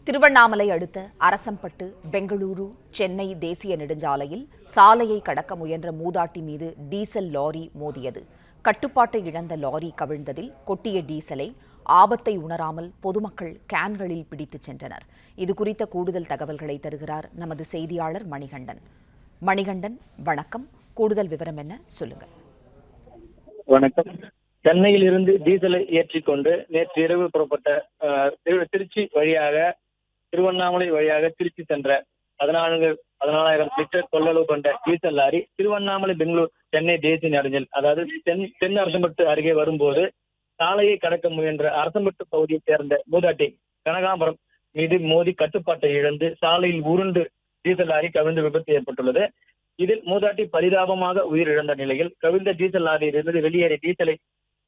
திருவண்ணாமலை அடுத்த அரசம்பட்டு பெங்களூரு சென்னை தேசிய நெடுஞ்சாலையில் சாலையை கடக்க முயன்ற மூதாட்டி மீது டீசல் லாரி மோதியது. கட்டுப்பாட்டை இழந்த லாரி கவிழ்ந்ததில் கொட்டிய டீசலை ஆபத்தை உணராமல் பொதுமக்கள் கேன்களில் பிடித்துச் சென்றனர். இதுகுறித்த கூடுதல் தகவல்களை தருகிறார் நமது செய்தியாளர் மணிகண்டன். மணிகண்டன், வணக்கம். கூடுதல் விவரம் என்ன, சொல்லுங்க. வணக்கம். சென்னையில் இருந்து டீசலை ஏற்றிக்கொண்டு நேற்று இரவு புறப்பட்ட திருச்சி வழியாக திருவண்ணாமலை வழியாக திருச்சி சென்ற 14,000 லிட்டர் கொள்ளளவு கொண்ட டீசல் லாரி திருவண்ணாமலை பெங்களூர் சென்னை தேசிய நெடுஞ்சாலை அதாவது தென் அரசம்பட்டு அருகே வரும்போது சாலையை கடக்க முயன்ற அரசம்பட்டு பகுதியைச் சேர்ந்த மூதாட்டி கனகாம்பரம் மீது மோதி கட்டுப்பாட்டை இழந்து சாலையில் உருண்டு டீசல் லாரி கவிழ்ந்து விபத்து ஏற்பட்டுள்ளது. இதில் மூதாட்டி பரிதாபமாக உயிரிழந்த நிலையில் கவிழ்ந்த டீசல் லாரியிலிருந்து வெளியேறிய டீசலை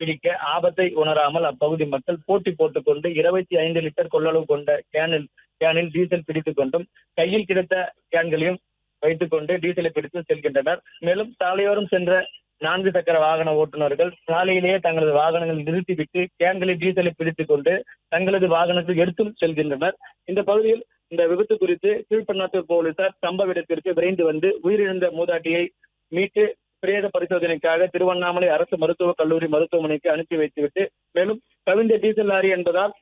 பிடிக்க ஆபத்தை உணராமல் அப்பகுதி மக்கள் போட்டி போட்டுக் கொண்டு 25 லிட்டர் கொள்ளளவு கொண்ட கேனில் டீசல் பிடித்துக் கொண்டும் கையில் கிடைத்த கேன்களையும் வைத்துக் கொண்டு டீசலை பிடித்து செல்கின்றனர். மேலும் சாலையோரம் சென்ற 4 சக்கர வாகன ஓட்டுநர்கள் சாலையிலேயே தங்களது வாகனங்களை நிறுத்திவிட்டு கேன்களில் டீசலை பிடித்துக் கொண்டு தங்களது வாகனத்தில் எடுத்தும் செல்கின்றனர். இந்த பகுதியில் இந்த விபத்து குறித்து கீழ்பண்ணாத்தூர் போலீசார் சம்பவ இடத்திற்கு விரைந்து வந்து உயிரிழந்த மூதாட்டியை மீட்டு பிரேத பரிசோதனைக்காக திருவண்ணாமலை அரசு மருத்துவக் கல்லூரி மருத்துவமனைக்கு அனுப்பி வைத்துவிட்டு மேலும் கவிழ்ந்த டீசல் லாரி என்பதால்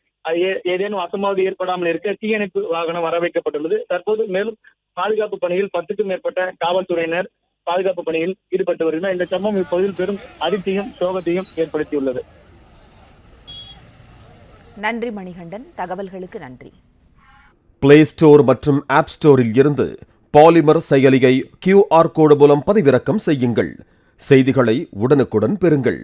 ஏதேனும் அசம்பாவிதம் ஏற்படாமல் இருக்க தீயணைப்பு வாகனம் வரவைக்கப்பட்டுள்ளது. தற்போது மேலும் பாதுகாப்பு பணியில் 10க்கும் மேற்பட்ட காவல்துறையினர் பாதுகாப்பு பணியில் ஈடுபட்டு வருகின்றனர். இந்த சம்பவம் இப்பகுதியில் பெரும் அதிர்ச்சியும் சோகத்தையும் ஏற்படுத்தியுள்ளது. நன்றி மணிகண்டன், தகவல்களுக்கு நன்றி. பிளே ஸ்டோர் மற்றும் ஆப் ஸ்டோரில் இருந்து பாலிமர் செயலியை QR கோடு மூலம் பதிவிறக்கம் செய்யுங்கள். செய்திகளை உடனுக்குடன் பெறுங்கள்.